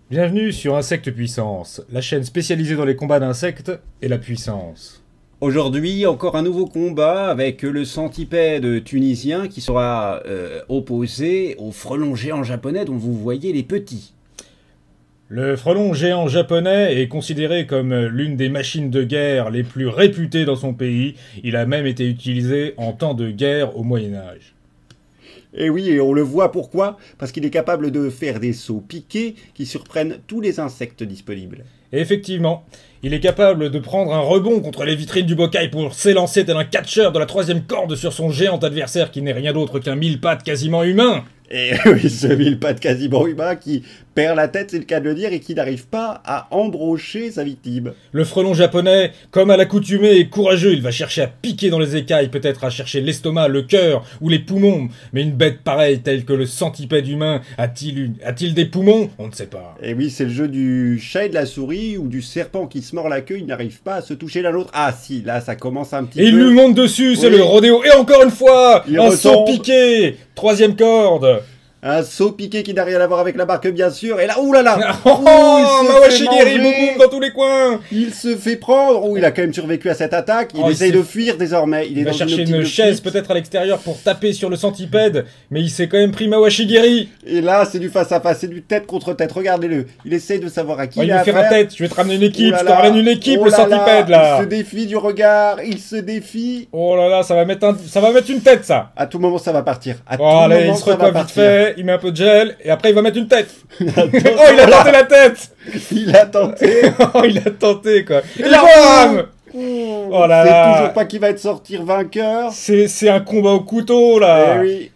Bienvenue sur Insectes Puissance, la chaîne spécialisée dans les combats d'insectes et la puissance. Aujourd'hui, encore un nouveau combat avec le centipède tunisien qui sera opposé au frelon géant japonais dont vous voyez les petits. Le frelon géant japonais est considéré comme l'une des machines de guerre les plus réputées dans son pays. Il a même été utilisé en temps de guerre au Moyen-Âge. Et oui, et on le voit pourquoi? Parce qu'il est capable de faire des sauts piqués qui surprennent tous les insectes disponibles. Et effectivement, il est capable de prendre un rebond contre les vitrines du bocail pour s'élancer tel un catcheur de la troisième corde sur son géant adversaire qui n'est rien d'autre qu'un mille-pattes quasiment humain. Et oui, ce mille-pattes quasiment humain qui perd la tête, c'est le cas de le dire, et qui n'arrive pas à embrocher sa victime. Le frelon japonais, comme à l'accoutumée, est courageux. Il va chercher à piquer dans les écailles, peut-être à chercher l'estomac, le cœur ou les poumons. Mais une bête pareille, telle que le centipède humain, a-t-il des poumons? On ne sait pas. Et oui, c'est le jeu du chat et de la souris ou du serpent qui se mord la queue, il n'arrive pas à se toucher l'un l'autre. Ah si, là ça commence un petit peu. Et il lui monte dessus, c'est Oui. le rodéo. Et encore une fois, Il un saut retombe. piqué, troisième corde. Un saut piqué qui n'a rien à voir avec la barque, bien sûr. Et là, oulala! Oh, il se Mawashigiri, fait boum manger. boum dans tous les coins. Il se fait prendre. Oh, il a quand même survécu à cette attaque. Il Oh, essaye il s'est- de fuir désormais. Il est Il va dans chercher optique une de chaise fuite. peut-être à l'extérieur pour taper sur le centipède, mais il s'est quand même pris Mawashigiri. Et là, c'est du face à face, c'est du tête contre tête. Regardez-le. Il essaye de savoir à qui Oh, il il a me fait la affaire. tête, je vais te ramener une équipe, Oh là je te là. ramène une équipe, Oh le là là. centipède Il là. se défie du regard. Il se défie. Oh là là, ça va mettre une tête ça. À tout moment, ça va partir. À tout Oh allez, moment, il se ça va recoiffe vite partir. fait, il met un peu de gel, et après il va mettre une tête. Oh, Attention, il a voilà. tenté la tête. Il a tenté. Oh, il a tenté quoi. Et là, bam. Oh Oh là c'est là. toujours pas qui va être sortir vainqueur. C'est un combat au couteau là. Eh oui.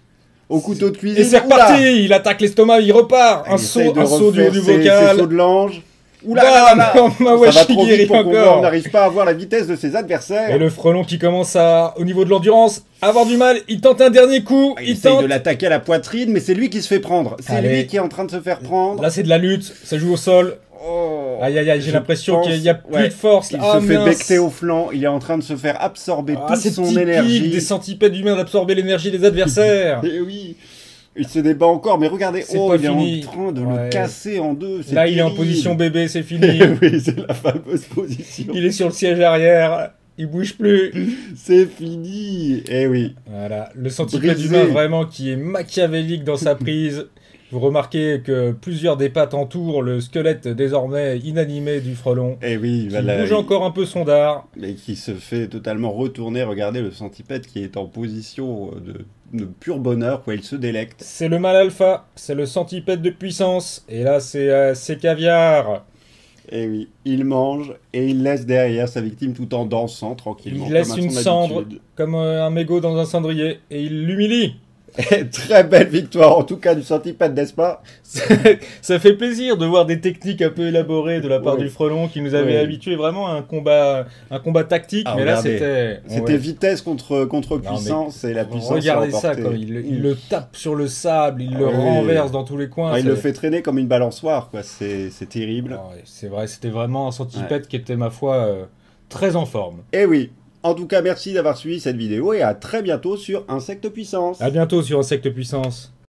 Au couteau de cuisine. Et c'est Oula. reparti, il attaque l'estomac, il repart. Il Un essaye saut, de un saut du haut refaire du ses bocal. sauts de l'ange. Oula, Bam, là, là, là. Mawashigiri Ça va trop vite pour qu'on voit, encore. on n'arrive pas à voir la vitesse de ses adversaires. Et le frelon qui commence à, au niveau de l'endurance, avoir du mal, il tente un dernier coup, Il il essaye tente. de l'attaquer à la poitrine, mais c'est lui qui se fait prendre. C'est Allez. lui qui est en train de se faire prendre. Là c'est de la lutte, ça joue au sol. Oh. Aïe aïe aïe, j'ai Je l'impression pense- qu'il y a plus ouais. de force. Il Ah, se fait mince. becter au flanc, il est en train de se faire absorber Ah, toute c'est son typique énergie. des centipèdes humains d'absorber l'énergie des adversaires. Et oui, il se débat encore, mais regardez, C'est oh, pas il fini. est en train de Ouais. le casser en deux. c'est Là il est en terrible. position bébé, c'est Eh fini. oui, c'est la fameuse position. Il est sur le siège arrière, il bouge plus. C'est fini. Eh oui. Voilà, le centipède Brisé. humain vraiment qui est machiavélique dans sa prise. Vous remarquez que plusieurs des pattes entourent le squelette désormais inanimé du frelon. Eh oui, Qui voilà. bouge encore un peu son dard. Mais qui se fait totalement retourner. Regardez le centipède qui est en position de pur bonheur, quoi. Il se délecte. C'est le mâle alpha, c'est le centipède de puissance. Et là c'est caviar. Et oui, il mange et il laisse derrière sa victime tout en dansant tranquillement. Il laisse comme à une son cendre habitude. comme un mégot dans un cendrier et il l'humilie. Et très belle victoire en tout cas du centipède, n'est-ce pas? Ça fait plaisir de voir des techniques un peu élaborées de la part Ouais. du frelon qui nous avait Ouais. habitués vraiment à un combat tactique. Ah, mais là regardez. c'était C'était vitesse contre mais puissance et la puissance regardez a ça, remporté. quoi. Il le tape sur le sable, il le Oui. renverse dans tous les coins. Ah, il c'est- le fait traîner comme une balançoire, quoi. C'est terrible. Ah ouais, c'est vrai, c'était vraiment un centipède qui était, ma foi, très en forme. Et oui. En tout cas, merci d'avoir suivi cette vidéo et à très bientôt sur Insectes Puissance. À bientôt sur Insectes Puissance.